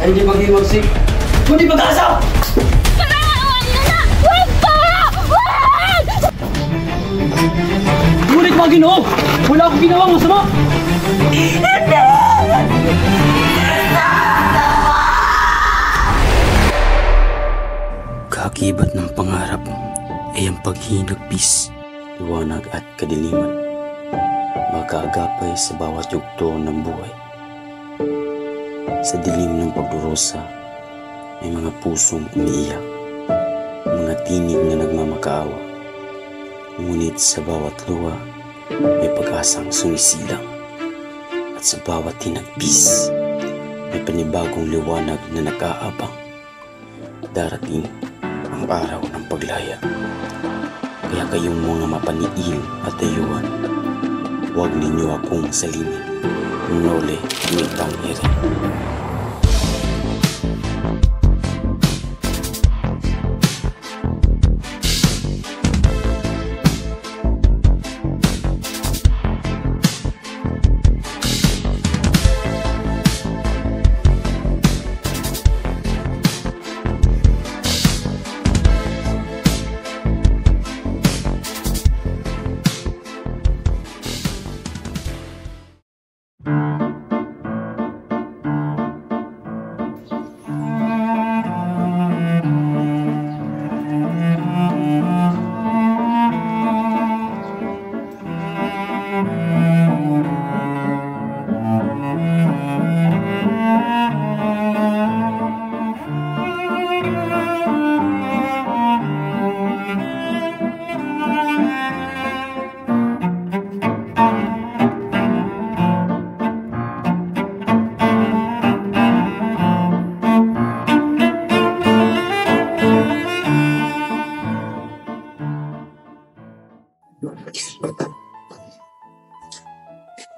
ay hindi maghimagsik, kundi mag-asa! Katawan nyo na! Huwag pa! Huwag! Ngunit mga Ginoo, wala akong ginawang masama! Hindi! Kaakibat ng pangarap ay ang paghinagpis, liwanag at kadiliman. Magkaagapay sa bawat yugto ng buhay. Sa dilim ng pagdurusa, may mga pusong umiiyak, mga tinig na nagmamakaawa. Ngunit sa bawat luha, may pag-asang sumisilang. At sa bawat hinagpis, may panibagong liwanag na nag-aabang. Darating ang araw ng paglaya. Kaya kayong mga mapaniil at dayuhan, huwag ninyo akong salinin. Nole mitang ere.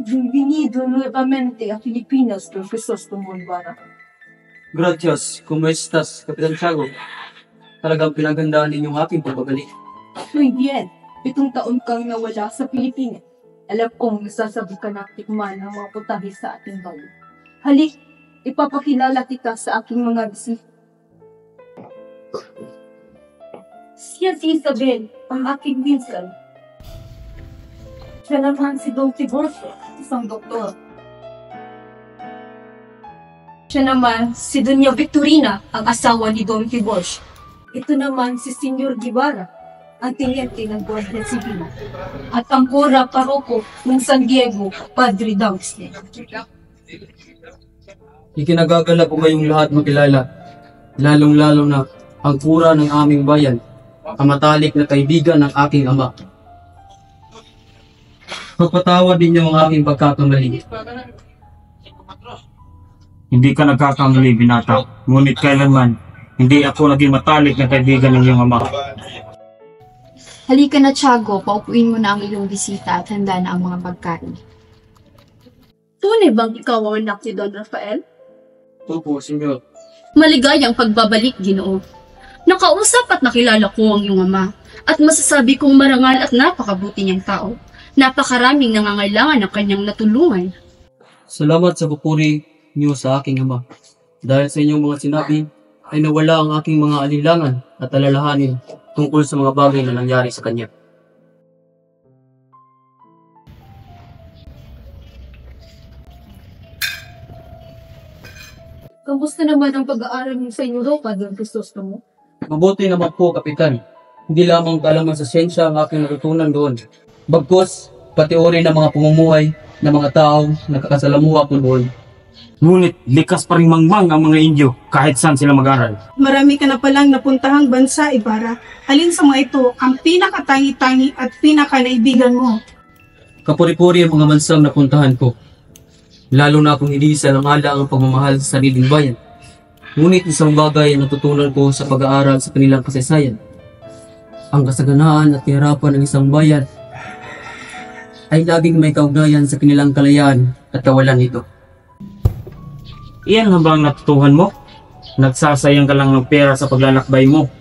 Bienvenido nuevamente a Filipinas, Profesor Ibarra. Gracias, ¿cómo estás, Kapitan Tiago? Talagang pinagandaan ninyong aking pagbabalik. Muy bien, itong taon kang nawala sa Pilipinas. Alam kong nasasabi ka na tikman ang mga putahe sa ating bayan. Halik, ipapakilala kita sa aking mga bisita. Siya si Isabel, ang aking minsan. Siya naman si Don Tiborcio, isang doktor. Siya naman si Doña Victorina, ang asawa ni Don Tiborcio. Ito naman si Senyor Guevara, ang tiniente ng Guardia Civil. At ang Cura Paroko ng San Diego, Padre Dawson. Ikinagagala ko kayong lahat makilala, lalong-lalo na ang kura ng aming bayan, ang matalik na kaibigan ng aking ama. Pagpatawad ninyo ang aking pagkakamali. Hindi ka nagkakamali, binata. Ngunit kailanman, hindi ako naging matalik na kaibigan ng iyong ama. Halika na, Tiago. Paupuin mo na ang iyong bisita at handa na ang mga pagkain. Tunay bang ikaw ang anak ni Don Rafael? Opo, senyor. Maligayang pagbabalik, Ginoo. Nakausap at nakilala ko ang iyong ama at masasabi kong marangal at napakabuti niyang tao. Napakaraming nangangailangan ng kanyang natulungan. Salamat sa papuri niyo sa aking ama. Dahil sa inyong mga sinabi, ay nawala ang aking mga alilangan at alalahanin tungkol sa mga bagay na nangyari sa kanya. Kamusta naman ang pag-aaral niyo sa Europa, Don Crisostomo? Mabuti naman po, Kapitan. Hindi lamang kaalaman sa siyensya ang aking natutunan doon. Bagkus, pati uri ng mga pamumuhay ng mga tao nakakasalamuha ko doon. Ngunit likas pa rin mangmang ang mga Indio kahit saan sila mag-aral. Marami ka na palang napuntahang bansa, Ibarra. Alin sa mga ito ang pinakatangi-tangi at pinakanaibigan mo? Kapuri-puri ang mga bansang napuntahan ko. Lalo na kung hindi sa langala ang pagmamahal sa sariling bayan. Ngunit isang bagay ang natutunan ko sa pag-aaral sa kanilang kasaysayan. Ang kasaganaan at kahirapan ng isang bayan ay laging may kaugnayan sa kanilang kalayaan at kawalan nito. Iyan nga ba ang natutuhan mo? Nagsasayang ka lang ng pera sa paglalakbay mo.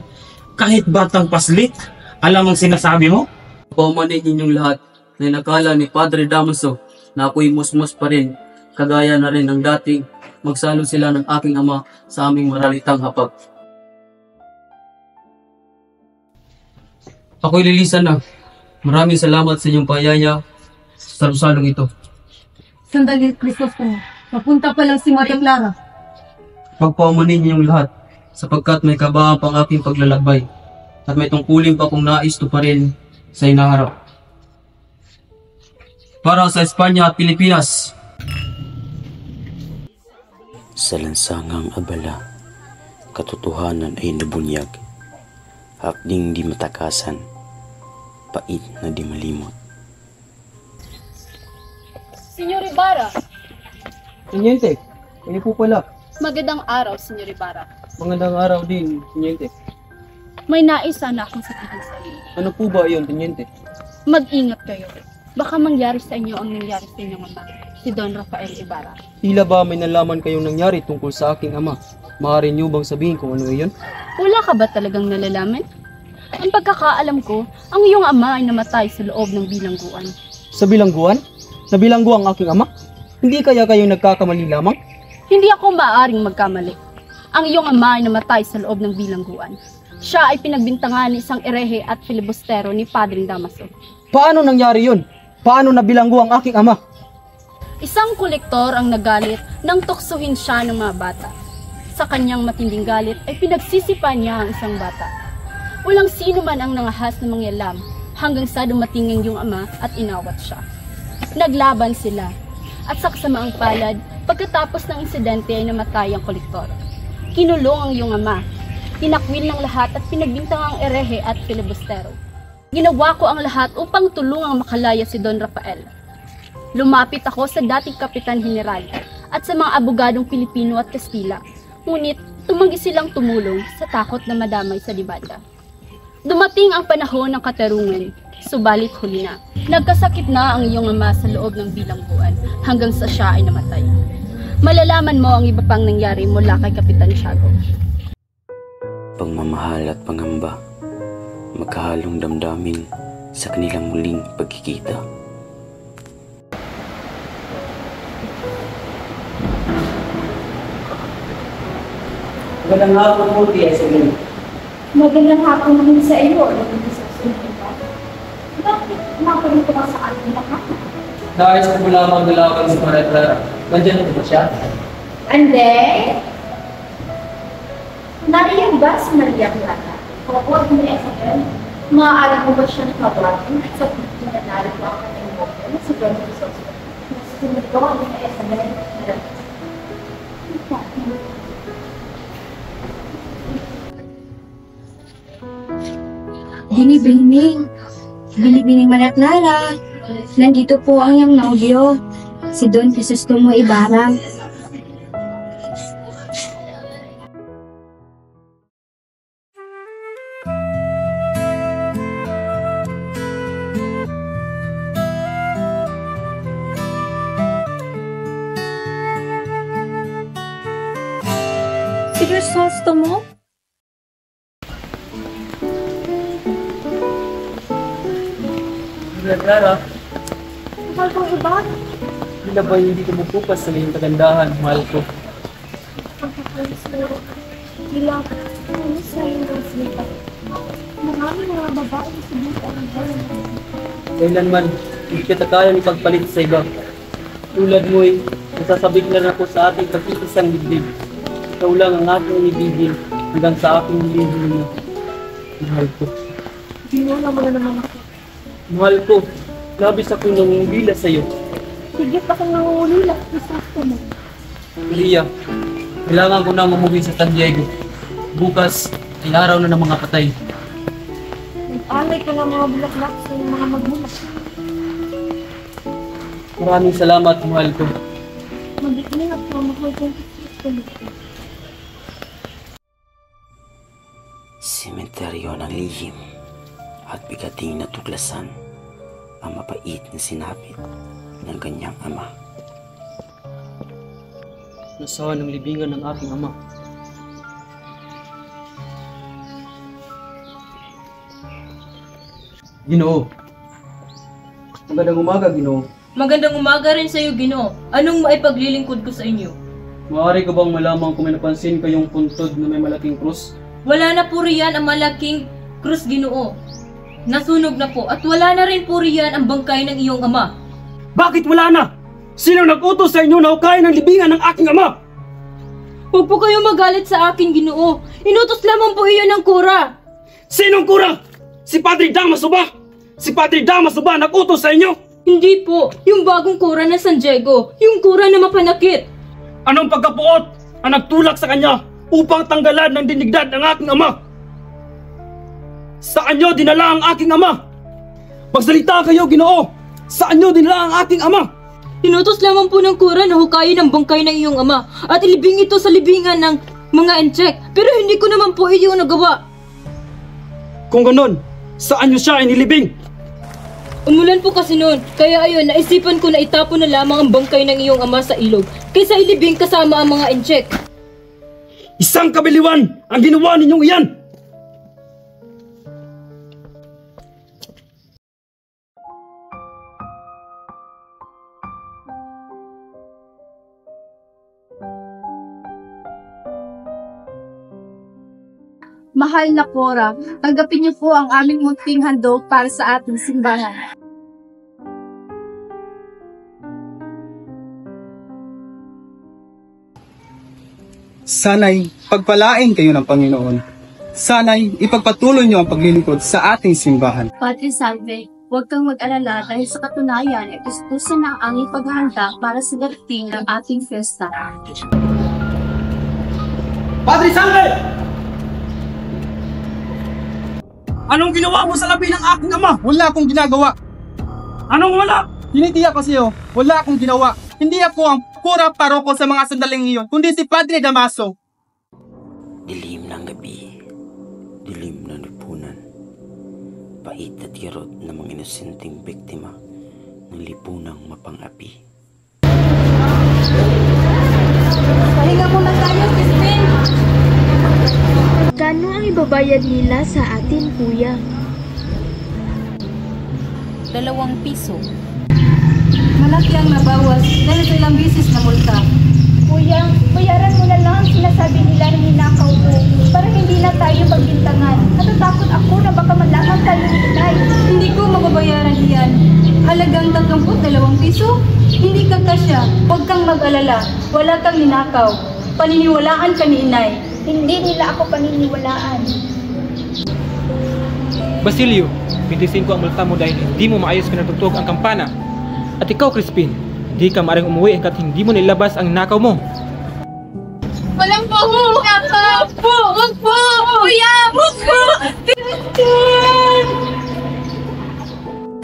Kahit batang paslit, alam ang sinasabi mo? Paumanin ninyong lahat na nakala ni Padre Damaso na ako'y musmus pa rin, kagaya na rin ng dating magsalo sila ng aking ama sa aming maralitang hapag. Ako'y lilisan na. Maraming salamat sa inyong payaya sa salusalong ito. Sandali, Crisostomo. Papunta pa lang si Maria Clara. Pagpaumanin niyong lahat, sapagkat may kabahan pang aking paglalakbay, at may tungkulin pa kung nais tuparin sa inaharap. Para sa Espanya at Pilipinas. Sa lansangang abala, katotohanan ay nabunyag, hakding di matakasan, pait na di malimot. Senyor Ibarra, Teniente, kayo po pala. magandang araw, Senyor Ibarra. Magandang araw din, Teniente. May nais sana akong sabihin sa inyo. Ano po ba yun, Teniente? Mag-ingat kayo. Baka mangyari sa inyo ang nangyari sa inyong ama, si Don Rafael Ibarra. Tila ba may nalaman kayong nangyari tungkol sa aking ama? Maaari niyo bang sabihin kung ano iyon? Wala ka ba talagang nalalaman? Ang pagkakaalam ko, ang iyong ama ay namatay sa loob ng bilangguan. Sa bilangguan? Nabilanggo ang aking ama? Hindi kaya kayo nagkakamali lamang? Hindi ako maaaring magkamali. Ang iyong ama ay namatay sa loob ng bilangguan. Siya ay pinagbintangan ni isang erehe at filibustero ni Padring Damaso. Paano nangyari yun? Paano nabilanggo ang aking ama? Isang kolektor ang nagalit nang tuksuhin siya ng mga bata. Sa kanyang matinding galit ay pinagsisipan niya ang isang bata. Walang sino man ang nangahas ng mangyalam hanggang sa dumating ang iyong ama at inawat siya. Naglaban sila at sa kasamaang palad, pagkatapos ng insidente ay namatay ang kolektor. Kinulong ang iyong ama, tinakwil ng lahat at pinagbintang ang erehe at filibustero. Ginawa ko ang lahat upang tulungang makalaya si Don Rafael. Lumapit ako sa dating Kapitan General at sa mga abogadong Pilipino at Kastila, ngunit tumanggi silang tumulong sa takot na madamay sa dibanda. Dumating ang panahon ng katarungan, subalit huli na. Nagkasakit na ang iyong ama sa loob ng bilangguan hanggang sa siya ay namatay. Malalaman mo ang iba pang nangyari mula kay Kapitan Tiago. Pagmamahal at pangamba, magkahalong damdamin sa kanilang muling pagkikita. Magandang hapon po, Tia Isabel. Magandang hapon naman sa iyo. Bakit napunta ka sa ating lahat? Nais ko lamang dalawan si Maria Clara. Nandiyan po ba siya? Ande? Nariyan ba si Maria Clara? Oo, ni Isabel. Maaari mo ba siya nakawagin sa pagkinanalo ko ang kanyang motel sa Don Crisostomo? Nasunod ko ni Isabel. Binibining. Binibining Maria Clara. Nandito po ang iyong nobyo, si Don Crisostomo Ibarra. Si Crisostomo? Maria Clara, Mahal kong Ibarra. tila ba hindi ka mapupas sa iyong kagandahan, mahal ko? Pagkakalis mo, bilang ano sa iyong resita. Maraming mga babae sa dito ang gawin. Kailanman, hindi kita kayang ipagpalit sa iba. Tulad mo'y, nasasabik na ako sa ating pag-iisang dibdib. Ikaw lang ang aking ibigin hanggang sa aking libin na. Mahal ko. Ginula mo na naman ako. Mahal ko, labis akong nangungulila sa iyo. Higit akong nangungulila. Crisostomo. Maria, kailangan ko na umuwi sa San Diego. Bukas ay araw na ng mga patay. Nag-alay ko ng mga bulaklak sa iyong mga magulang. Maraming salamat, mahal ko. Mag-iingat ka, mahal kong Crisostomo. Sementeryo ng lihim at bigating natuklasan ang mapait na sinapit ng kanyang ama. Nasaan ang libingan ng aking ama? Ginoo. Magandang umaga, Ginoo. Magandang umaga rin sa iyo, Ginoo. Anong maipaglilingkod ko sa inyo? Maaari ko bang malaman kung may napansin kayong puntod na may malaking krus? Wala na po riyan ang malaking krus, Ginoo. Nasunog na po at wala na rin po riyan ang bangkay ng iyong ama. Bakit wala na? Sino nag-utos sa inyo na hukayin ang libingan ng aking ama? Huwag po kayo magalit sa akin, Ginoo. Inutos lamang po iyon ng kura. Sinong kurang? Si Padre Damaso ba? Si Padre Damaso ba nag-utos sa inyo? Hindi po. Yung bagong kura na San Diego. Yung kura na mapanakit. Anong pagkapuot ang nagtulak sa kanya upang tanggalan ng dinigdad ng aking ama? Saan nyo dinala ang aking ama? Magsalita kayo, Ginoo! Saan nyo dinala ang aking ama? Inutos lamang po ng kura na hukayin ang bangkay ng iyong ama at ilibing ito sa libingan ng mga enchek. Pero hindi ko naman po iyon nagawa. Kung ganon, saan nyo siya inilibing? Umulan po kasi noon, kaya ayun, naisipan ko na itapon na lamang ang bangkay ng iyong ama sa ilog kaysa ilibing kasama ang mga enchek. Isang kabiliwan ang ginawa ninyong iyan! Mahal na Cora, tanggapin niyo po ang aming munting handog para sa ating simbahan. Sana'y pagpalain kayo ng Panginoon. Sana'y ipagpatuloy niyo ang paglilingkod sa ating simbahan. Padre Salve, huwag kang mag-alala dahil sa katunayan ay gustusan na ang aming paghahanda para sa darating ng ating fiesta. Padre Salve! Anong ginawa mo sa labi ng aking ama? Wala akong ginagawa. Anong wala? Tinitiyak ko sa iyo, wala akong ginawa. Hindi ako ang kura paroko sa mga sandaling iyon, kundi si Padre Damaso. Dilim ng gabi, dilim ng lipunan, pait at kirot ng mga inosenteng biktima ng lipunang mapang-api. Pahinga muna tayo, Crispin! Kano ang ibabayad nila sa atin, kuya? 2 piso. Malaki ang nabawas dahil sa ilang bisis na multa. Kuya, bayaran mo na lang ang sinasabi nila na ninakaw mo para hindi na tayo pagbintangan. Natatakot ako na baka malaman tayo ni Inay. Hindi ko mababayaran iyan. Halagang 32 piso? Hindi ka kasya. Huwag kang mag-alala. Wala kang ninakaw. Paniniwalaan ka ni Inay. Hindi nila ako paniniwalaan. Basilio, 25 ang multa mo dahil hindi mo maayos pinatugtog ang kampana. At ikaw, Crispin, hindi ka maaaring umuwi hanggat hindi mo nilabas ang nakaw mo. Walang po! Nakaw po! Wag po! Kuya! Wag po!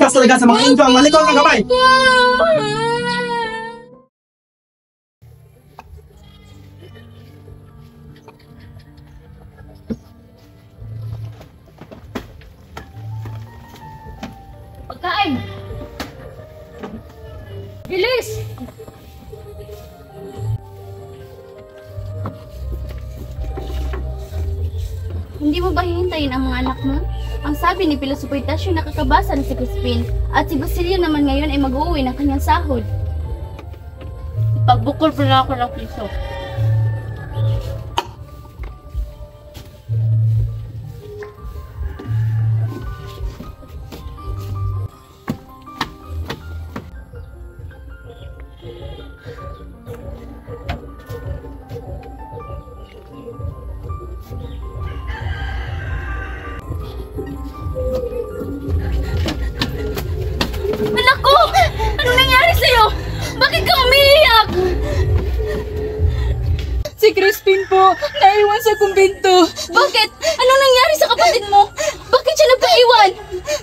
Kas talaga sa mga injo ang malikot ang kamay. Pagkain! Bilis! Hindi mo ba hihintayin ang mga anak mo? Ang sabi ni Pilosopo Itasio nakakabasa na si Crispin at si Basilio naman ngayon ay mag-uwi ng kanyang sahod. Pagbukol pa na ako ng piso. Anak ko! Anong nangyari sa'yo? Bakit ka umiiyak? Si Crispin po, naiwan sa kumbento. Bakit? Anong nangyari sa kapatid mo? Bakit siya nagpaiwan?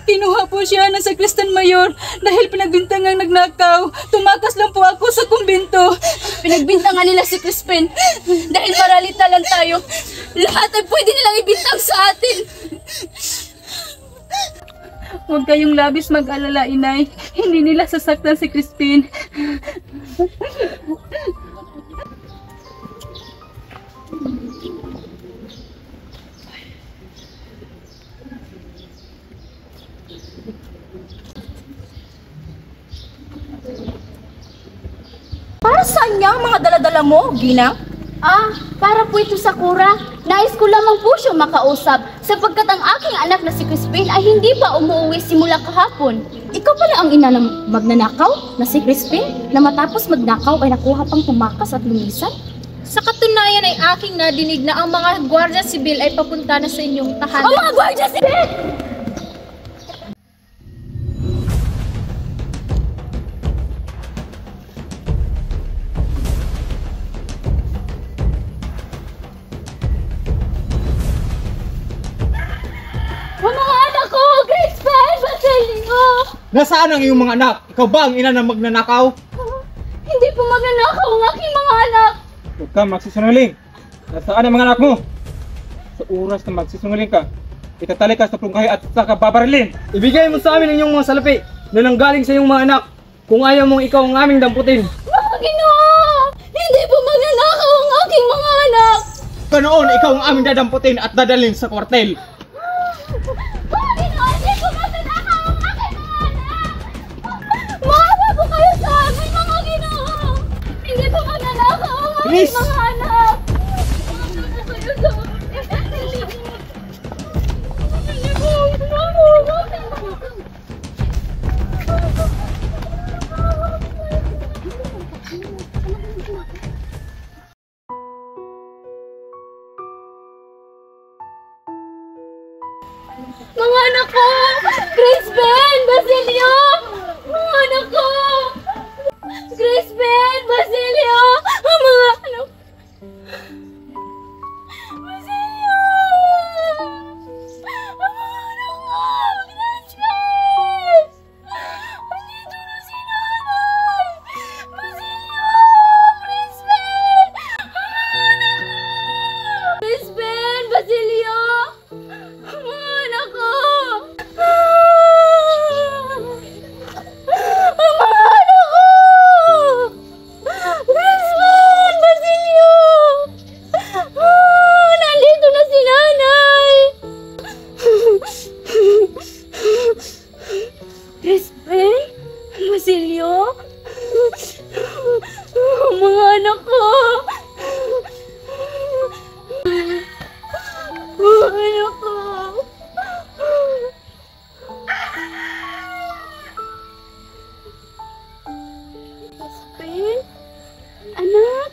Kinuha po siya ng Sakristan Mayor dahil pinagbintangang nagnakaw. Tumakas lang po ako sa kumbento. Pinagbintangan nila si Crispin. Dahil maralita lang tayo, lahat ay pwede nilang ibintang sa atin. Huwag kayong labis mag-alala, Inay. Hindi nila sasaktan si Crispin. Para saan yan? ang mga daladala mo, Ginang? Para po ito, Sakura. Nais ko lamang po siya makausap sapagkat ang aking anak na si Crispin ay hindi pa umuwi simula kahapon. Ikaw pala ang ina ng magnanakaw na si Crispin na matapos magnakaw ay nakuha pang tumakas at lumisan? Sa katunayan ay aking nadinig na ang mga Guardia Sibil ay papunta na sa inyong tahanan. Ang mga Guardia Sibil! Mga anak ko! Crispin! Basilio! Nasaan ang iyong mga anak? Ikaw ba ang ina ng magnanakaw? Hindi po magnanakaw ang aking mga anak! Huwag ka magsisinungaling. Nasaan ang mga anak mo? Sa oras na magsisinungaling ka, itatali ka sa prungkahe at saka babarilin. Ibigay mo sa amin ang iyong mga salapi na nanggaling sa iyong mga anak kung ayaw mong ikaw ang aming damputin. Mga Ginoo! Hindi po magnanakaw ang aking mga anak! Ganoon, ikaw ang aming dadamputin at dadalhin sa kwartel. Mga Ginoo! Hindi po magnanakaw ang aking mga anak! Maawa po kayo sa amin, mga Ginoo! Hindi po magnanakaw ang aking mga anak! Maawa po kayo sa amin! Hindi po magnanakaw ang aking mga anak! Mga anak ko! Crispin! Basilio! Mga anak ko! Crispin! Basilio! Ang mga anak! Basilio! Ang mga anak ko! Crispin! Andito na si nanay! Basilio! Crispin! Ang mga anak ko! Crispin! Basilio! Mga anak ko! Ang mga anak ko! Crispin! Basilio! Nandito na si nanay! Crispin? Basilio? Ang mga anak ko! Mga anak ko! Crispin? Anak?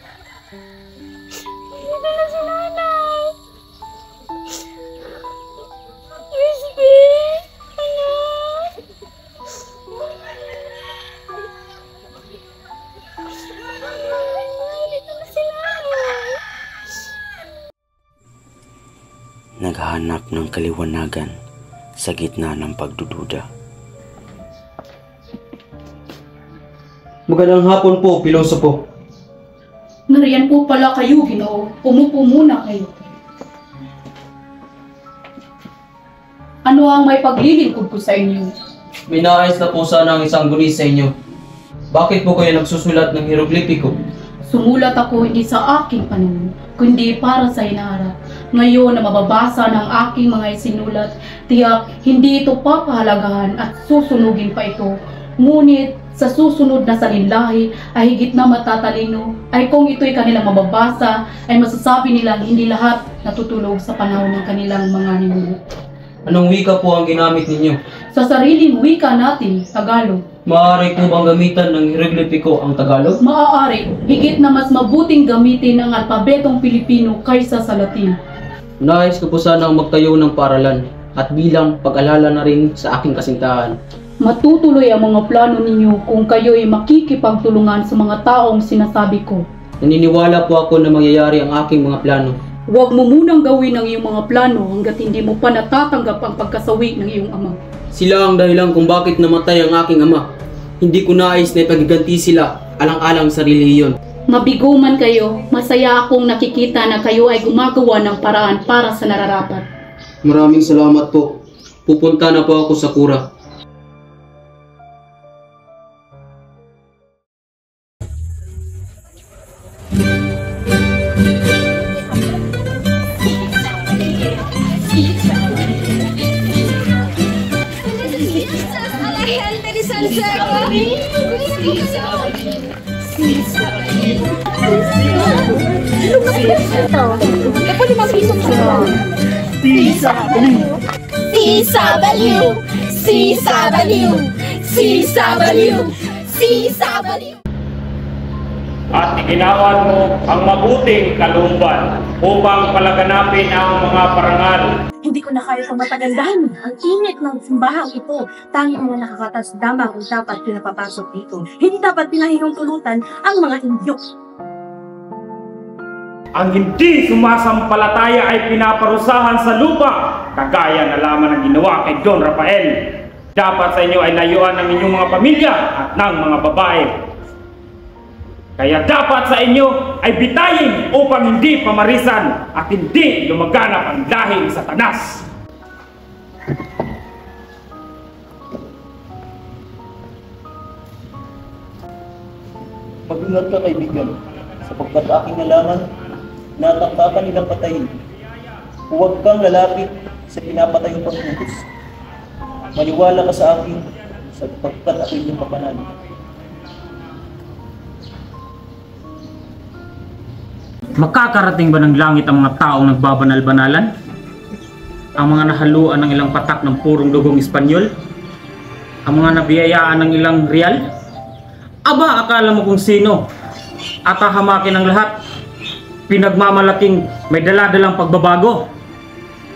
Nandito na si nanay! Crispin? Anak? Nandito na si nanay! Naghahanap ng kaliwanagan sa gitna ng pagdududa. Magandang hapon po, Pilosopo. Nariyan po pala kayo, Ginoo. Umupo muna kayo. Ano ang may paglilingkod ko sa inyo? May nais na po sana ang isang guni sa inyo. Bakit po kayo nagsusulat ng hieroglipiko? Sumulat ako hindi sa aking panahon, kundi para sa inaharap. Ngayon na mababasa ng aking mga isinulat, tiyak hindi ito papahalagahan at susunugin pa ito. Ngunit sa susunod na salinlahi ay higit na matatalino, ay kung ito'y kanilang mababasa, ay masasabi nilang hindi lahat natutulog sa panahon ng kanilang mga ninuno. Anong wika po ang ginamit ninyo? Sa sariling wika natin, Tagalog. Maaari po bang gamitan ng hieroglipiko ang Tagalog? Maaari, higit na mas mabuting gamitin ang alpabetong Pilipino kaysa sa Latin. Nais ko po sana ang magtayo ng paaralan at bilang pag-alala na rin sa aking kasintahan. Matutuloy ang mga plano ninyo kung kayo'y makikipagtulungan sa mga taong sinasabi ko. Naniniwala po ako na mangyayari ang aking mga plano. Huwag mo munang gawin ang iyong mga plano hanggat hindi mo pa natatanggap ang pagkasawi ng iyong ama. Sila ang dahilan kung bakit namatay ang aking ama. Hindi ko nais na ipagiganti sila, alang-alang sa relihiyon. Mabigo man kayo, masaya akong nakikita na kayo ay gumagawa ng paraan para sa nararapat. Maraming salamat po. Pupunta na po ako sa Kura. Alejandro de San Sergio. At iginawad mo ang mabuting kalooban upang palaganapin ang mga parangal. Hindi ko na kaya pang matagandahan ang init ng simbahang ito. Tanging mga nakakatas lamang ang dapat pinapapasok dito. Hindi dapat pinahinuntulutan ang mga Indyo. Ang hindi sumasampalataya ay pinaparusahan sa lupa, kagaya na lamang ang ginawa kay Don Rafael. Dapat sa inyo ay layuan ng inyong mga pamilya at ng mga babae. Kaya dapat sa inyo ay bitayin upang hindi pamarisan at hindi lumaganap ang lahi ni Satanas. Mag-ingat ka, kaibigan, sapagkat aking nalaman na tangkakan nilang patayin. Huwag kang lalapit sa pinapatayong pagputos. Maniwala ka sa akin sapagkat ako inyong papanalo. Makakarating ba ng langit ang mga taong nagbabanal-banalan? Ang mga nahaluan ng ilang patak ng purong dugong Espanyol? Ang mga nabiyayaan ng ilang real? Aba, akala mo kung sino? At hahamakin ang lahat. Pinagmamalaking may daladalang pagbabago.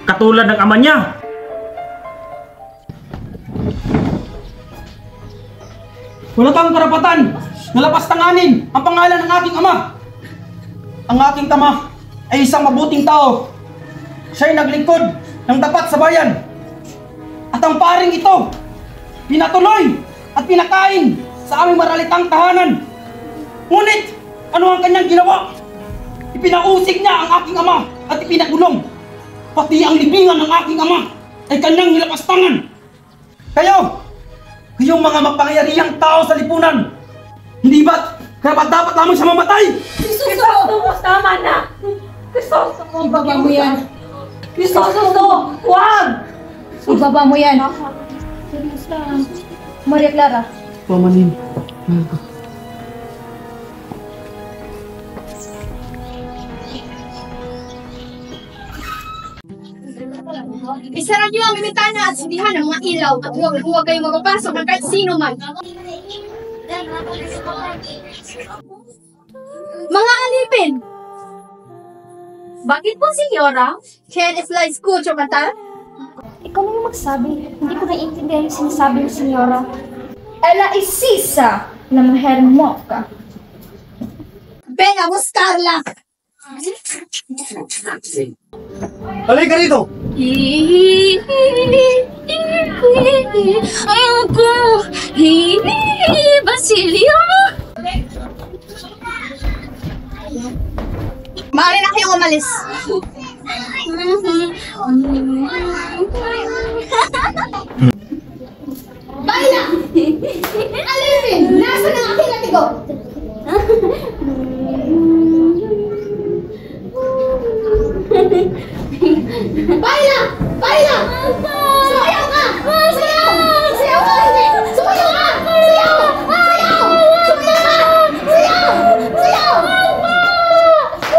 Katulad ng ama niya. Wala kang karapatan na lapastanganin ang pangalan ng aking ama. Ang aking tama ay isang mabuting tao. Siya'y naglingkod ng tapat sa bayan. At ang paring ito, pinatuloy at pinakain sa aming maralitang tahanan. Ngunit, ano ang kanyang ginawa? Ipinausig niya ang aking ama at ipinagulong. Pati ang libingan ng aking ama ay kanyang nilapastangan. Kayong mga mapangyarihang tao sa lipunan, hindi ba't dapat lamang siya mamatay? Kristoso! Tama na! Kristoso! Ibaba mo yan! Kristoso! Huwag! Ibaba mo yan. Maria Clara. Pamanin. Isara niyo ang bintana at sindihan ang mga ilaw at huwag kayong magpapasok ng kahit sino man. Mga alipin! Bakit po, senyora? Can I escucho cantar? Ikaw na yung magsabi. Hindi ko naiintindihan yung sinasabi ng senyora. Ella isisa na mujer moca. Ven a buscarla! Halika rito! Ako! Basilio! Maaari na kayong umalis. Baila! Alipin! Nasaan ang aking latigo? Baila! Baila! Sumayaw ka! Sumayaw! Sumayaw ka! Sumayaw ka! Sumayaw! Sumayaw! Sumayaw ka! Sumayaw! Sumayaw!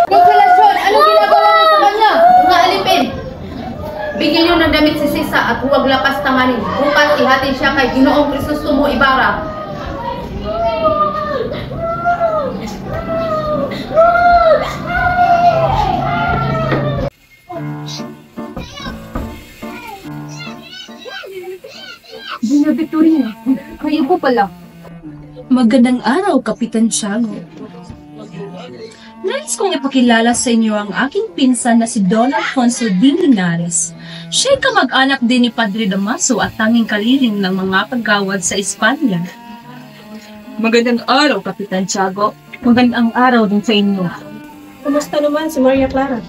Konsolasyon, anong ginagawa mo sa kanya? Mga alipin! Bigyan niyo ng damit si Sisa at huwag lapas tanganin. Bukas ihatid siya kay Ginoong Crisostomo Ibarra. Dina Victorina, kayo po pala. Magandang araw, Kapitan Tiago. Nais kong ipakilala sa inyo ang aking pinsan na si Don Alfonso D. Linares. Siya'y kamag-anak din ni Padre Damaso at tanging kaliling ng mga kagawad sa Espanya. Magandang araw, Kapitan Tiago. Magandang araw din sa inyo. Kumusta naman si Maria Clara?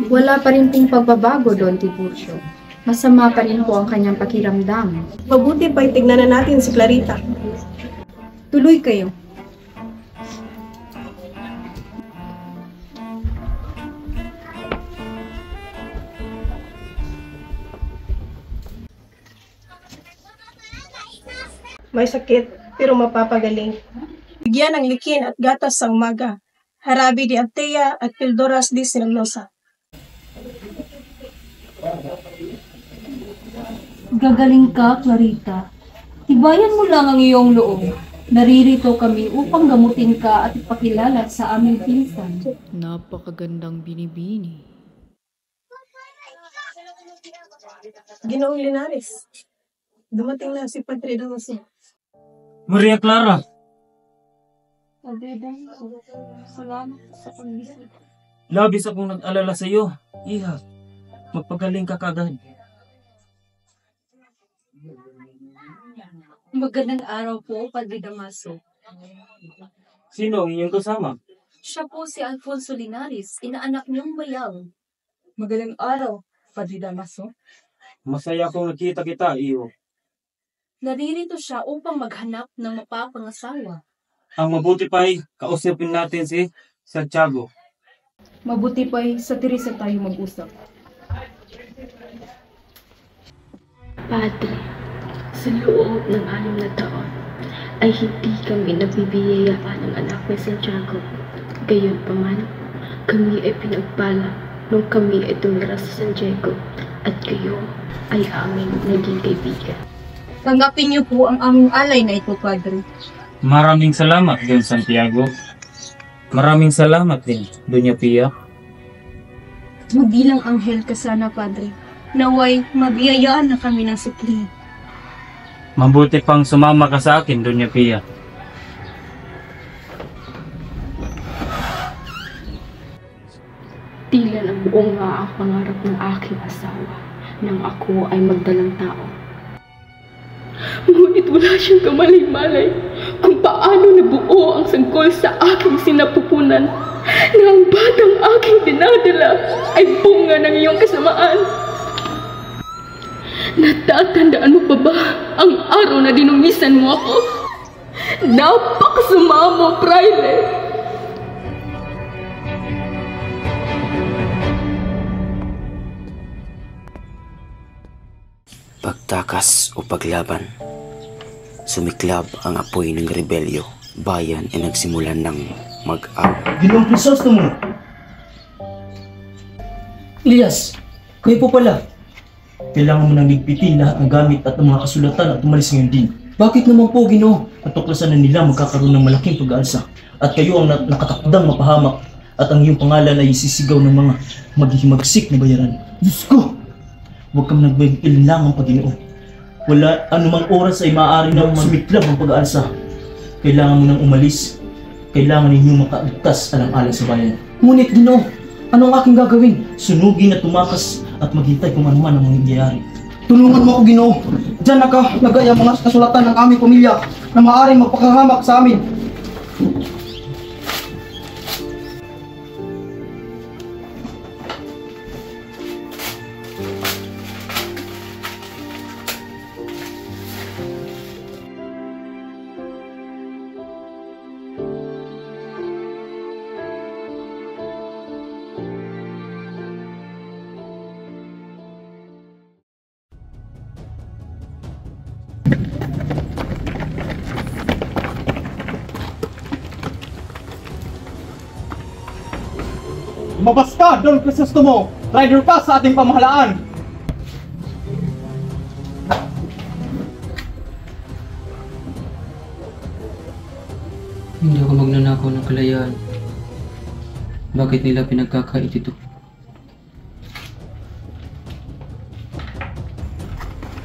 Wala pa rin pong pagbabago, Don Tiburcio. Masama pa rin po ang kanyang pakiramdam. Mabuti pa tignan na natin si Clarita. Tuloy kayo. May sakit, pero mapapagaling. Bigyan ng likin at gatas sa umaga. Harabi di Altea at Pildoras di Sinaglosa. Gagaling ka, Clarita. Tibayan mo lang ang iyong loob. Naririto kami upang gamutin ka at ipakilala sa aming pinsan. Napakagandang binibini. Ginoong Linares, dumating na si Padre Damaso. Maria Clara, Salamat sa pagbisita. labis akong nag-alala sa iyo. Iha, magpagaling ka kagad. Magandang araw po, Padre Damaso. Sino ang inyong kasama? Siya po si Alfonso Linares, inaanak niyong bayang. Magandang araw, Padre Damaso. Masaya akong nakita kita, iyo. Naririto siya upang maghanap ng mapapangasawa. Ang mabuti pa'y kausapin natin si Santiago. Mabuti pa'y sa Teresa tayo mag-usap. Padre, sa loob ng 6 na taon ay hindi kami nabibiyayaan ng anak ni Santiago. Gayunpaman, kami ay pinagpala nung kami ay tumira sa San Diego at kayo ay aming naging kaibigan. Tanggapin niyo po ang aming alay na ito, Padre. Maraming salamat, Don Santiago. Maraming salamat din, Doña Pia. Magbilang anghel ka sana, Padre. Naway, mabiyayaan na kami ng supli. Mabuti pang sumama ka sa akin, Doña Pia. Tila ng buong nga ang pangarap ng aking asawa nang ako ay magdalang tao. Ngunit wala siyang kamalay-malay kung paano nabuo ang sanggol sa aking sinapupunan na ang batang aking dinadala ay bunga ng iyong kasamaan. Natatandaan mo pa ba ang araw na dinumisan mo ako? Napakasama mo, Praile! Pagtakas o paglaban, sumiklab ang apoy ng rebelyo. Bayan ay nagsimulan ng mag-away. Ginoong Crisostomo! Elias, kayo po pala. Kailangan mo nang ligpitin lahat ng gamit at ng mga kasulatan at umalis ngayon din. Bakit naman po, Ginoo? Natuklasan na nila magkakaroon ng malaking pag-aalsa at kayo ang nakatakdang mapahamak at ang iyong pangalan ay isisigaw ng mga maghihimagsik na bayaran. Diyos ko! Huwag kang nagbilang ang Panginoon. Wala anumang oras ay maaari na sumiklab ang pag-aalsa. Kailangan mo nang umalis. Kailangan ninyong makaligtas alang-alang sa bayan. Ngunit, Ginoo, anong aking gagawin? Sunugin at tumakas at maghintay kung ano man ang mangyayari. Tulungan mo ako, Ginoo. Diyan nakalagay ang mga kasulatan ng aming pamilya na maaaring magpakahamak sa amin. Lumabas ka, Don Crisostomo! Rider ka sa ating pamahalaan! Hindi ako magnanakaw ng kalayaan. Bakit nila pinagkakait ito?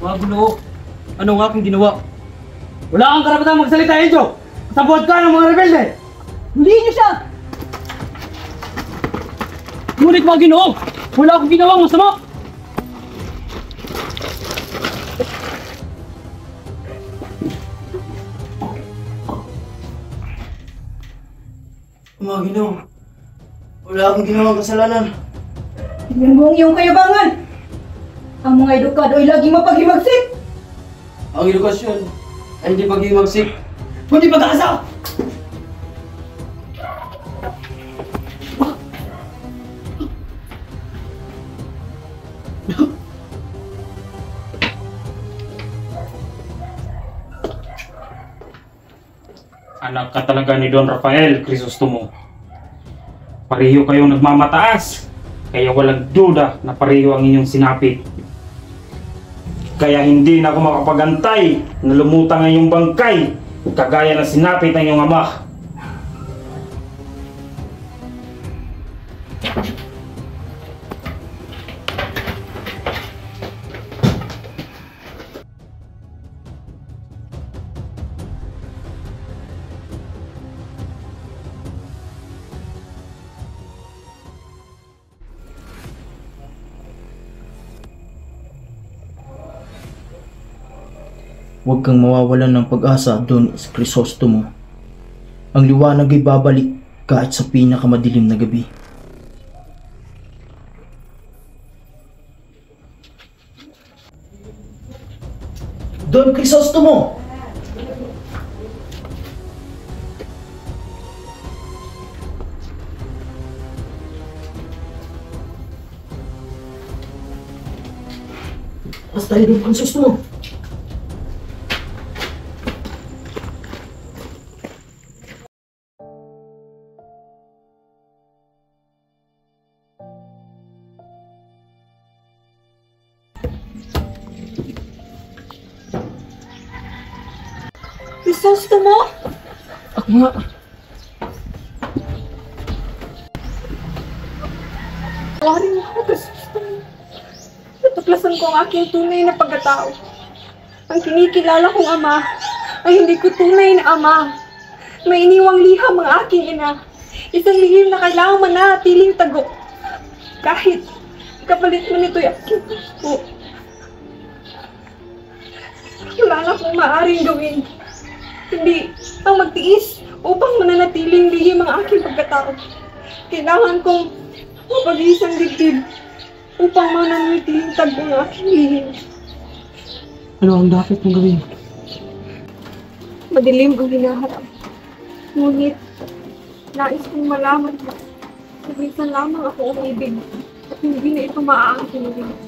Mga Ginoo, ano nga akong ginawa? Wala kang karapatang magsalita, Enzo! Sabuhat ka ng mga rebelde! Huliin niyo siya! Ngunit mga Ginoo, wala akong ginawang masama! Mga Ginoo, wala akong ginawang kasalanan. Tingnan mo ang iyong kayabangan. Ang mga edukado ay laging mapaghimagsik. Ang edukasyon ay hindi paghimagsik, kundi pag-asa! Anak ka talaga ni Don Rafael Crisostomo. Pareho kayong nagmamataas, kaya walang duda na pareho ang inyong sinapit. Kaya hindi na ako makapagantay na lumutang ang iyong bangkay, kagaya ng sinapit ng iyong ama. Huwag kang mawawalan ng pag-asa, Don Crisostomo. Ang liwanag ay babalik kahit sa pinakamadilim na gabi. Don Crisostomo! Basta tayo, Don Crisostomo! Crisostomo? Ako nga. Tawarin mo ako, Crisostomo. Natuklasan ko ang aking tunay na pagkatao. Ang kinikilala kong ama ay hindi ko tunay na ama. May iniwang liham ang aking ina. Isang lihim na kailangang manatiling tago. Kahit kapalit mo nito'y aking puso. Wala na akong maaaring gawin. Hindi ang magtiis upang mananatiling lihim ang aking pagkatao. Kailangan kong mapag-iisang dibdib upang mananatiling tago ang aking lihim. Ano ang dapat mong gawin? Madilim ang hinaharap. Ngunit, nais kong malaman mo na minsan lamang ako umibig at hindi na ito maaangkin ulit.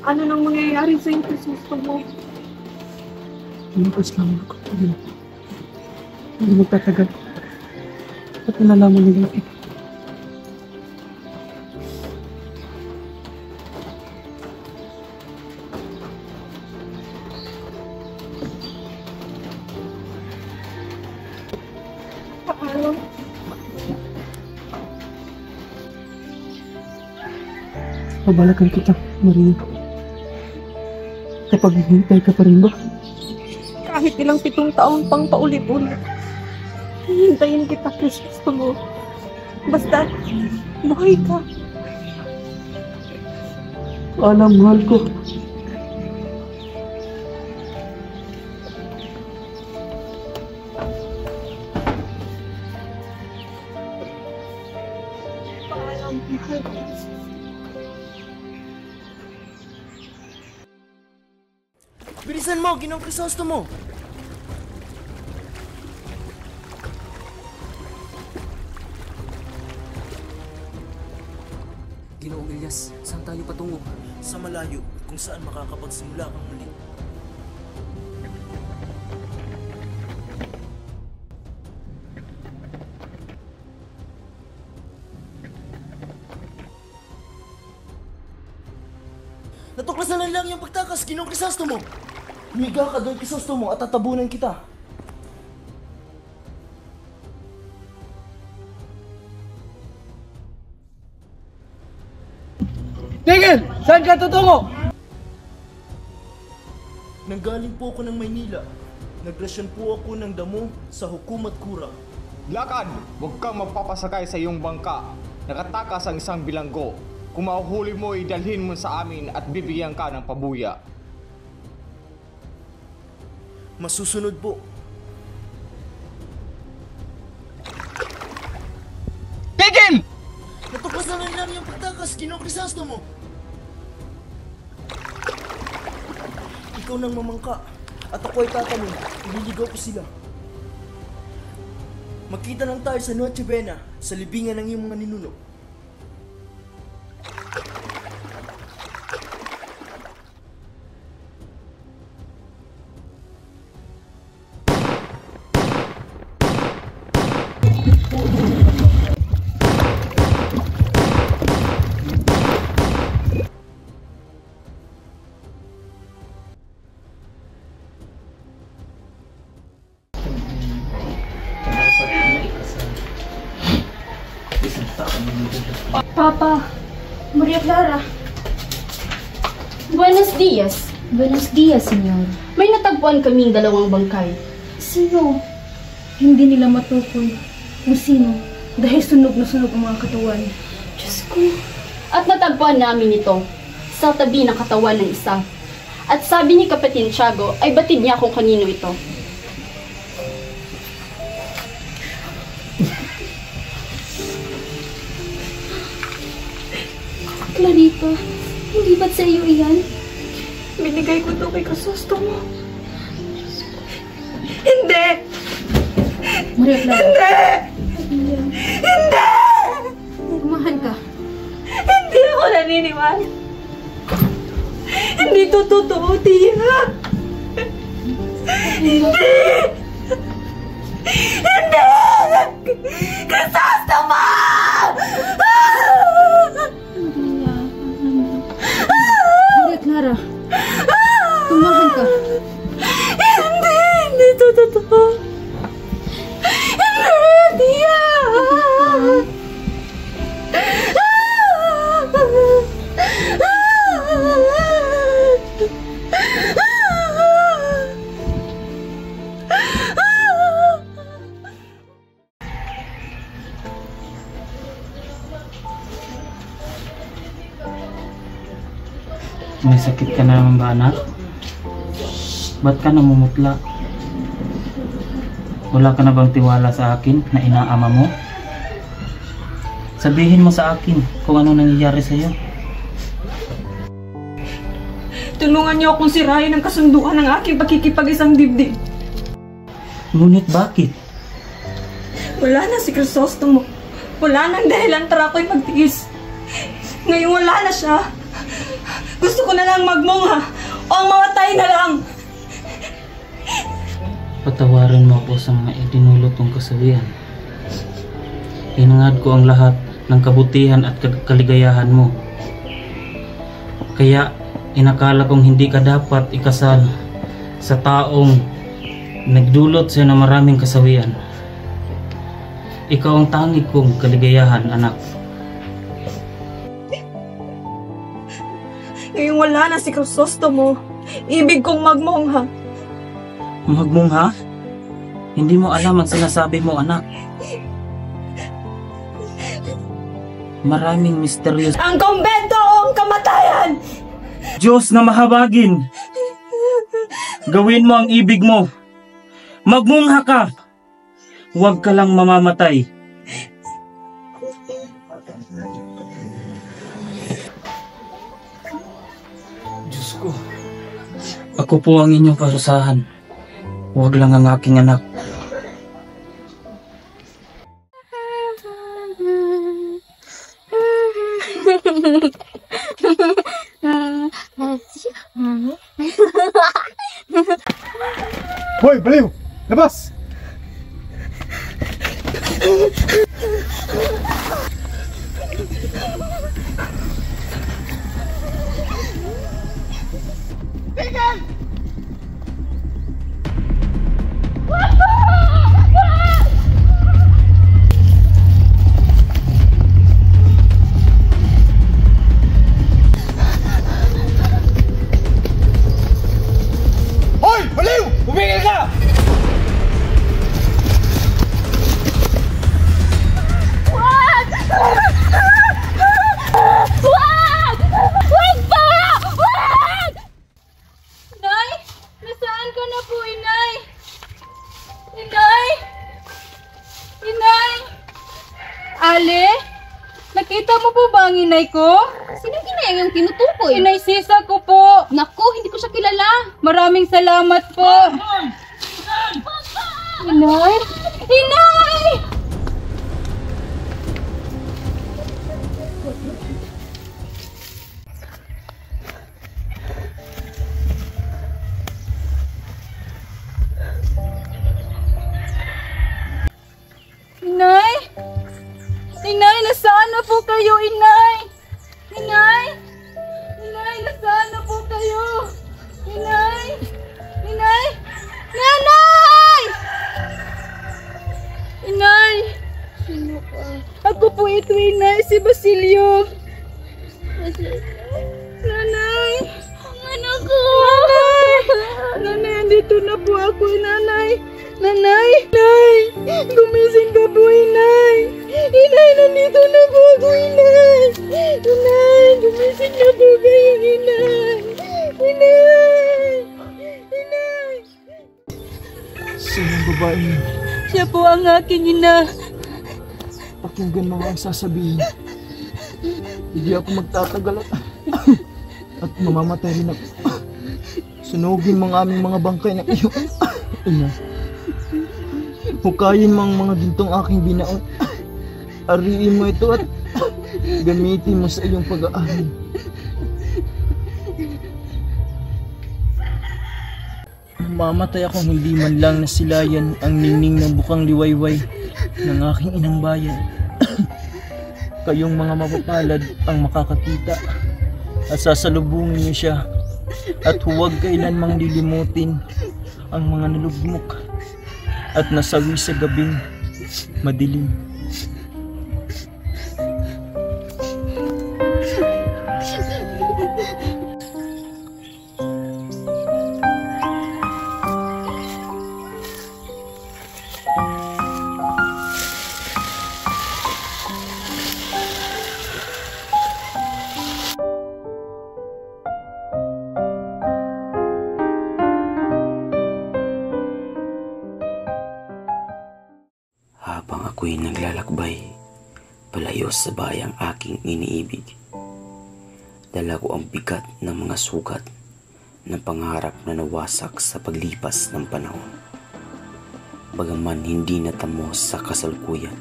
Ano nang mangyayari sa iyong Crisostomo? Lumakas lang ako. Hindi magtatagal. At nalalaman nila ito. Paano? Pabalakan kita, Maria. Kapag hihintay ka pa rin ba? Kahit ilang 7 taon pang paulit-ulit, hihintayin kita, Crisostomo. Basta, buhay ka. Alam, mahal ko. Paalam, mahal ko. Bilisan mo, Ginoong Crisostomo! Ginoong Elias, saan tayo patungo? Sa malayo, kung saan makakapagsimula kang muli. Natuklasan na lang yung pagtakas, Ginoong Crisostomo! Humiga ka doon, Crisostomo, at tatabunan kita. Tigil! Saan ka tutungo? Nanggaling po ako ng Maynila. Nagrasyon po ako ng damo sa Hukumat Kura. Lakad! Huwag kang magpapasakay sa iyong bangka. Nakatakas ang isang bilanggo. Kung mahuhuli mo, idalhin mo sa amin at bibigyan ka ng pabuya. Masusunod po. Tigil! Natuklasan na lang yung pagtakas, Ginoong Crisostomo! Ikaw nang mamangka, at ako ay tatanong, ililigaw ko sila. Magkita lang tayo sa Noche Buena, sa libingan ng iyong mga ninuno. Papa, Maria Clara. Buenos dias. Buenos dias, senyor. May natagpuan kaming dalawang bangkay. Sino? Hindi nila matukoy kung sino dahil sunog na sunog ang mga katawan. Diyos ko. At natagpuan namin ito sa tabi ng katawan ng isa. At sabi ni Kapitan Tiago ay batid niya kung kanino ito. Clarita, hindi ba't sa iyo iyan? Binigay ko ito kay Crisostomo. Hindi! Maria Clara. Hindi! Hindi! Kumahan ka. Hindi ako naniniwala. Hindi ito totoo, Tia. Hindi! Hindi! Crisostomo! Maria Clara. Kumahan ka. Hindi! Hindi ito totoo. Hindi, Tia! May sakit ka na naman ba, anak? Ba't ka namumutla? Wala ka na bang tiwala sa akin na inaama mo? Sabihin mo sa akin kung ano nangyayari sa'yo. Tulungan niyo akong sirain ang kasunduan ng aking pakikipag-isang dibdib. Ngunit bakit? Wala na si Crisostomo. Wala nang dahilan para ako'y magtiis. Ngayon wala na siya. Gusto ko na lang magmungha o ang mamatay na lang. Patawarin mo ako sa mga idinulot kong kasawian. Hinangad ko ang lahat ng kabutihan at kaligayahan mo. Kaya inakala kong hindi ka dapat ikasal sa taong nagdulot sa'yo ng maraming kasawian. Ikaw ang tangi kong kaligayahan, anak. Ngayon wala na si Crisostomo. Ibig kong magmungha. Magmungha? Hindi mo alam ang sinasabi mo, anak. Maraming misteryos. Ang kumbento o ang kamatayan! Diyos na mahabagin! Gawin mo ang ibig mo. Magmungha ka! Huwag ka lang mamamatay. Diyos ko. Ako po ang inyong parusahan. Huwag lang ang aking anak. Hoy, baliw! Labas! Tigil! Hoy, baliw! Umingil ka! Wag! Wag! Wag pa! Wag! Inay! Nasaan ka na po, Inay? Inay! Inay! Ale? Nakita mo po ba ang inay ko? Sinong inay yung tinutukoy? Inay Sisa ko po. Naku, hindi ko siya kilala. Maraming salamat po. Inay? Inay! Inay? Inay, nasaan na po kayo, Inay? Inay? Inay, nasaan na po kayo? Inay? Inay? Nanay! Inay! Sino ka? Ako po ito, Inay, si Basilio. Nanay! Anak ko! Nanay, andito na po ako, Nanay. Nanay! Inay! Gumising ka po, Inay! Inay, nandito na po ako, Inay! Inay, gumising na po kayo, Inay! Inay! Inay! Sino ang babae niyo? Siya po ang aking ina. Pakinggan mo ang sasabihin. Hindi ako magtatagal at mamamatay rin ako. Sunugin mo ang aming mga bangkay na iyo. Ina. Hukayin mo ang mga gintong aking binaon. Ariin mo ito at gamitin mo sa iyong pag-aaral. Mamatay akong hindi man lang nasilayan ang ningning ng bukang liwayway ng aking inang bayan. Kayong mga mapapalad ang makakakita at sasalubungin niyo siya, at huwag kailanmang lilimutin ang mga nalugmok at nasawi sa gabing madilim. Habang ako'y naglalakbay palayo sa bayang aking iniibig, dala ko ang bigat ng mga sugat ng pangarap na nawasak sa paglipas ng panahon. Bagaman hindi natamo sa kasalukuyan,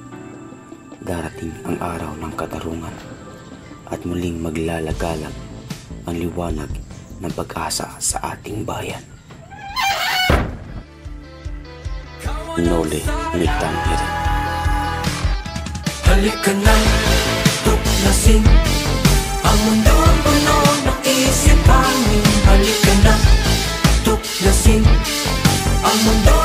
darating ang araw ng katarungan at muling maglalagalag ang liwanag ng pag-asa sa ating bayan. Noli Me Tangere. Halika na, tuklasin ang mundo puno ng isipanin. Halika na, tuklasin ang mundo